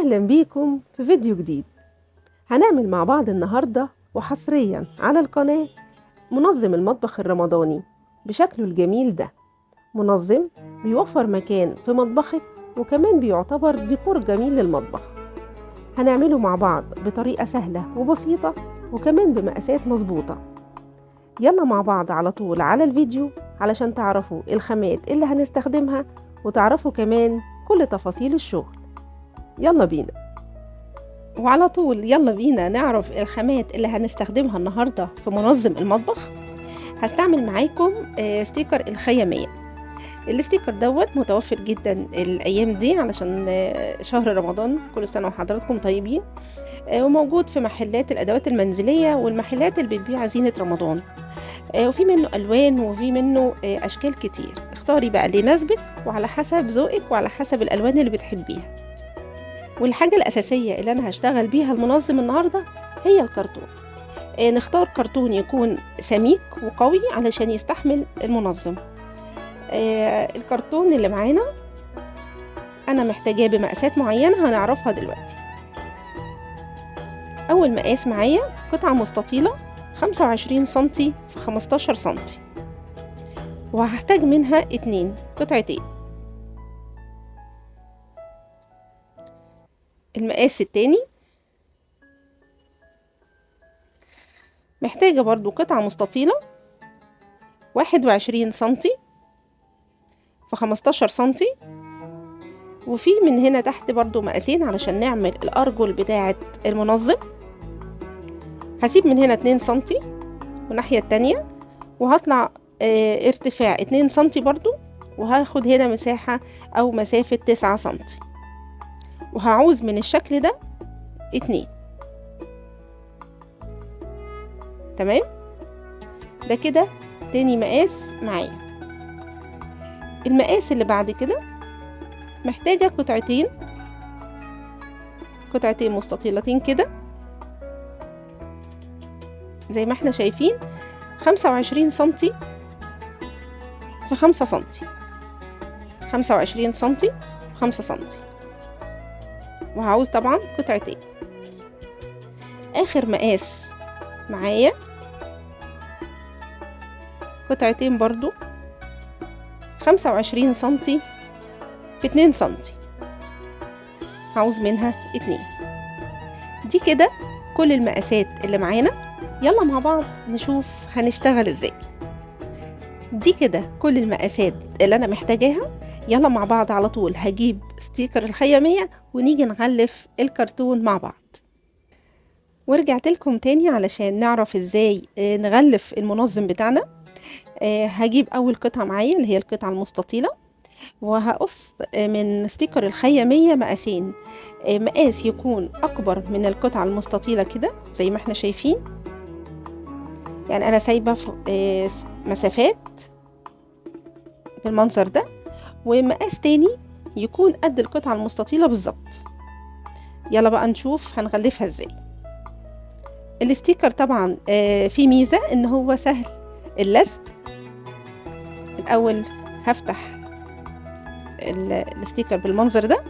أهلا بيكم في فيديو جديد. هنعمل مع بعض النهاردة وحصريا على القناة منظم المطبخ الرمضاني بشكله الجميل ده. منظم بيوفر مكان في مطبخك وكمان بيعتبر ديكور جميل للمطبخ. هنعمله مع بعض بطريقة سهلة وبسيطة وكمان بمقاسات مظبوطة. يلا مع بعض على طول على الفيديو علشان تعرفوا الخامات اللي هنستخدمها وتعرفوا كمان كل تفاصيل الشغل. يلا بينا. وعلى طول يلا بينا نعرف الخامات اللي هنستخدمها النهاردة في منظم المطبخ. هستعمل معاكم ستيكر الخيامية. الستيكر دوت متوفر جدا الأيام دي علشان شهر رمضان، كل سنة وحضراتكم طيبين. وموجود في محلات الأدوات المنزلية والمحلات اللي بتبيع زينة رمضان. وفي منه ألوان وفي منه أشكال كتير. اختاري بقى اللي يناسبك وعلى حسب ذوقك وعلى حسب الألوان اللي بتحبيها. والحاجة الأساسية اللي أنا هشتغل بيها المنظم النهاردة هي الكرتون. نختار كرتون يكون سميك وقوي علشان يستحمل المنظم. الكرتون اللي معانا أنا محتاجاه بمقاسات معينة هنعرفها دلوقتي. أول مقاس معايا قطعة مستطيلة 25 سنتي في 15 سنتي، وهحتاج منها قطعتين. المقاس التاني محتاجة برضو قطعة مستطيلة 21 سنتي في 15 سنتي، وفي من هنا تحت برضو مقاسين علشان نعمل الأرجل بتاعة المنظم. هسيب من هنا 2 سنتي والناحية التانية، وهطلع ارتفاع 2 سنتي برضو، وهاخد هنا مساحة أو مسافة 9 سنتي، وهعوز من الشكل ده 2. تمام، ده كده تاني مقاس معايا. المقاس اللي بعد كده محتاجة قطعتين مستطيلتين كده زي ما احنا شايفين، 25 سنتي في 5 سنتي، 25 سنتي في 5 سنتي، وهعوز طبعا قطعتين. اخر مقاس معايا قطعتين برضو 25 سنتي في 2 سنتي، هعوز منها 2. دي كده كل المقاسات اللي معانا. يلا مع بعض نشوف هنشتغل ازاي. دي كده كل المقاسات اللي انا محتاجاها. يلا مع بعض على طول هجيب ستيكر الخيامية ونيجي نغلف الكرتون مع بعض. ورجعت لكم تاني علشان نعرف ازاي نغلف المنظم بتاعنا. هجيب اول قطعة معايا اللي هي القطعة المستطيلة، وهقص من ستيكر الخيامية مقاسين. مقاس يكون اكبر من القطعة المستطيلة كده زي ما احنا شايفين، يعني انا سايبة مسافات بالمنظر ده، ومقاس تاني يكون قد القطعة المستطيلة بالظبط. يلا بقى نشوف هنغلفها ازاي. الستيكر طبعا فيه ميزة ان هو سهل اللزق. الاول هفتح الستيكر بالمنظر ده،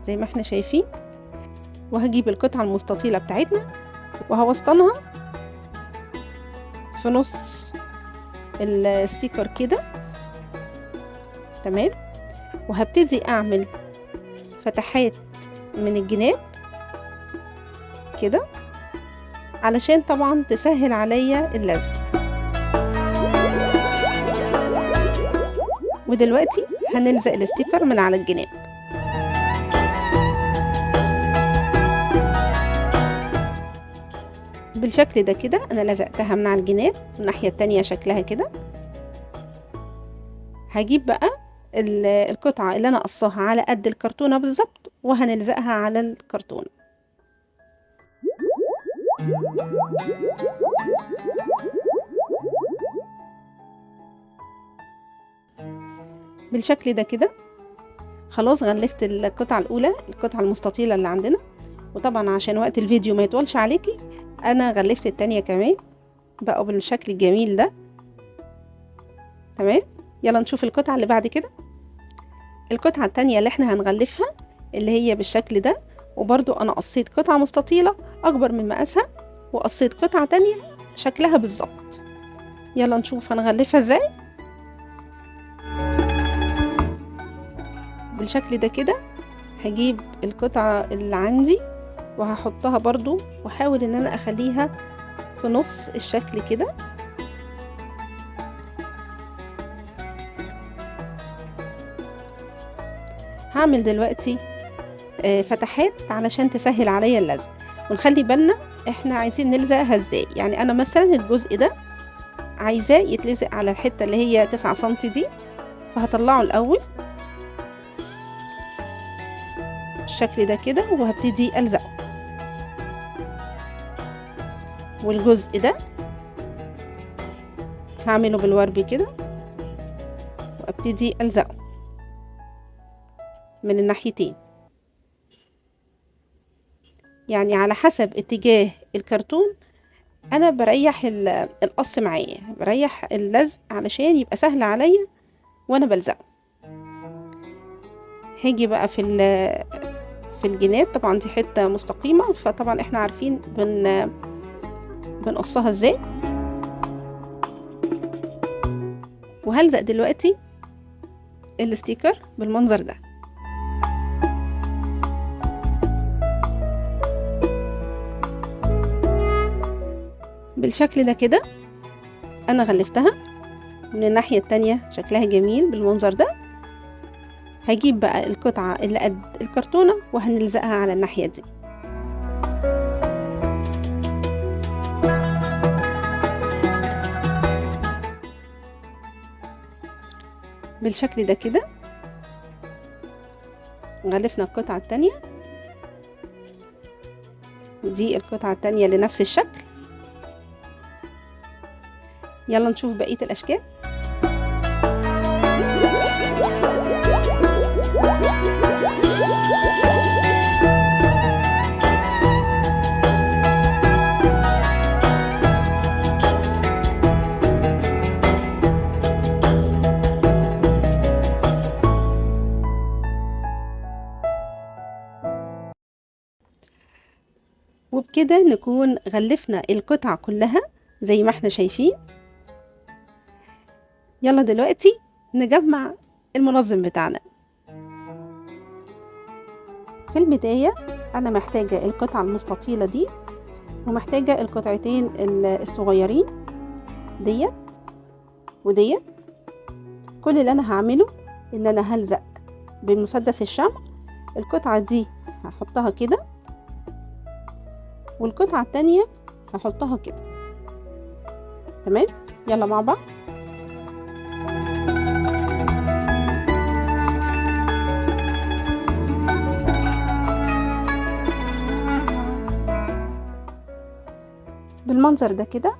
زي ما احنا شايفين، وهجيب القطعة المستطيلة بتاعتنا وهوسطنها في نص الستيكر كده. تمام، وهبتدي اعمل فتحات من الجناب كده علشان طبعا تسهل عليا اللزق. ودلوقتي هنلزق الستيكر من على الجناب. بالشكل ده كده انا لزقتها من على الجناب، والناحية التانية شكلها كده. هجيب بقى القطعة اللي انا قصاها على قد الكرتونة بالظبط وهنلزقها على الكرتونة. بالشكل ده كده خلاص غلفت القطعة الأولى، القطعة المستطيلة اللي عندنا. وطبعا عشان وقت الفيديو ما يطولش عليكي أنا غلفت التانية كمان بقوا بالشكل الجميل ده. تمام، يلا نشوف القطعة اللي بعد كده. القطعة التانية اللي احنا هنغلفها اللي هي بالشكل ده، وبرضو انا قصيت قطعة مستطيلة اكبر من مقاسها وقصيت قطعة تانية شكلها بالظبط. يلا نشوف هنغلفها ازاي. بالشكل ده كده هجيب القطعة اللي عندي وهحطها برضو، واحاول ان انا اخليها في نص الشكل كده. هعمل دلوقتي فتحات علشان تسهل عليا اللزق، ونخلي بالنا احنا عايزين نلزقها ازاي. يعني انا مثلا الجزء ده عايزاه يتلزق على الحتة اللي هي 9 سنتي دي، فهطلعه الاول بالشكل ده كده وهبتدي الزقه. والجزء ده هعمله بالورب كده وابتدي الزقه من الناحيتين، يعني على حسب اتجاه الكرتون انا بريح القص معايا، بريح اللزق علشان يبقى سهل عليا وانا بلزقه. هاجي بقى في الجناب، طبعا دي حته مستقيمه فطبعا احنا عارفين بنقصها ازاي. وهلزق دلوقتي الستيكر بالمنظر ده. بالشكل ده كده انا غلفتها. من الناحية التانية شكلها جميل بالمنظر ده. هجيب بقى القطعة اللي قد الكرتونة وهنلزقها على الناحية دي. بالشكل ده كده غلفنا القطعة التانية، ودي القطعة التانية لنفس الشكل. يلا نشوف بقية الأشكال. وبكده نكون غلفنا القطع كلها زي ما احنا شايفين. يلا دلوقتي نجمع المنظم بتاعنا. في البداية أنا محتاجة القطعة المستطيلة دي، ومحتاجة القطعتين الصغيرين ديت وديت. كل اللي أنا هعمله إن أنا هلزق بالمسدس الشمع القطعة دي، هحطها كده، والقطعة التانية هحطها كده. تمام، يلا مع بعض. بالمنظر ده كده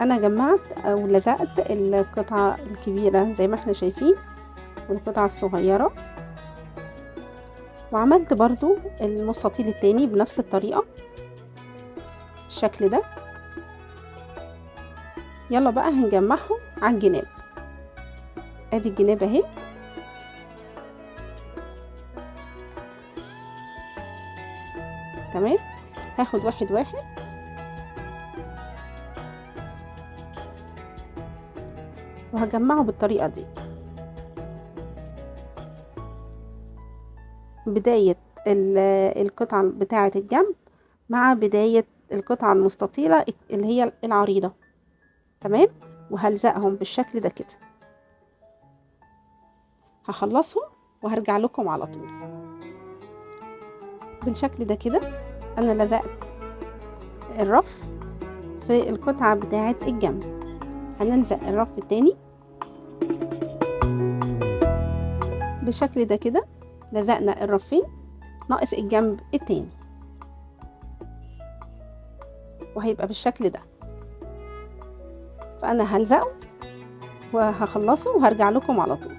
انا جمعت او لزقت القطعة الكبيرة زي ما احنا شايفين والقطعة الصغيرة، وعملت برضو المستطيل التاني بنفس الطريقة الشكل ده. يلا بقى هنجمعهم على الجناب. ادي الجناب اهي. تمام، هاخد واحد واحد وهجمعه بالطريقة دي. بداية القطعة بتاعة الجنب مع بداية القطعة المستطيلة اللي هي العريضة. تمام، وهلزقهم بالشكل ده كده. هخلصهم وهرجع لكم على طول. بالشكل ده كده انا لزقت الرف في القطعة بتاعة الجنب. هنلزق الرف التاني بالشكل ده كده. لزقنا الرفين، ناقص الجنب التاني، وهيبقى بالشكل ده. فانا هلزقه وهخلصه وهرجع لكم على طول.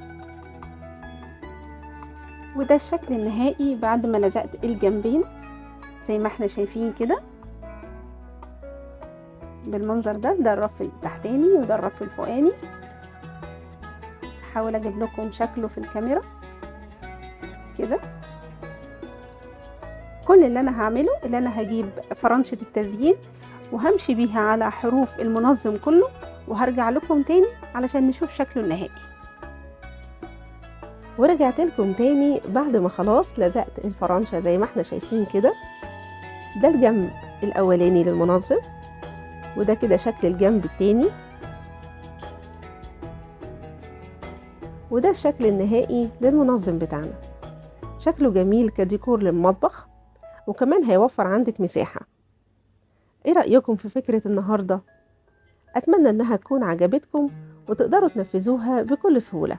وده الشكل النهائي بعد ما لزقت الجنبين زي ما احنا شايفين كده بالمنظر ده. ده الرف التحتاني وده الرف الفوقاني. هحاول اجيب لكم شكله في الكاميرا. كده. كل اللي انا هعمله اللي انا هجيب فرنشة التزيين وهمشي بيها على حروف المنظم كله، وهرجع لكم تاني علشان نشوف شكله النهائي. ورجعت لكم تاني بعد ما خلاص لزقت الفرنشة زي ما احنا شايفين كده. ده الجنب الاولاني للمنظم، وده كده شكل الجنب التاني، وده الشكل النهائي للمنظم بتاعنا. شكله جميل كديكور للمطبخ، وكمان هيوفر عندك مساحة. ايه رأيكم في فكرة النهاردة؟ أتمنى إنها تكون عجبتكم وتقدروا تنفذوها بكل سهولة.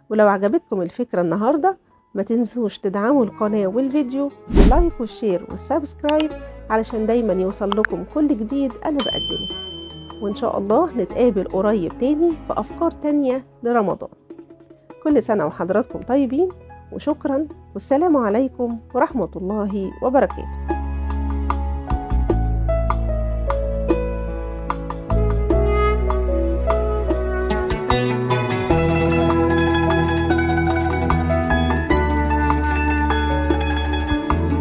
ولو عجبتكم الفكرة النهاردة ما تنسوش تدعموا القناة والفيديو باللايك والشير والسبسكرايب علشان دايما يوصل لكم كل جديد أنا بقدمه. وإن شاء الله نتقابل قريب تاني في أفكار تانية لرمضان. كل سنة وحضراتكم طيبين، وشكرا، والسلام عليكم ورحمة الله وبركاته.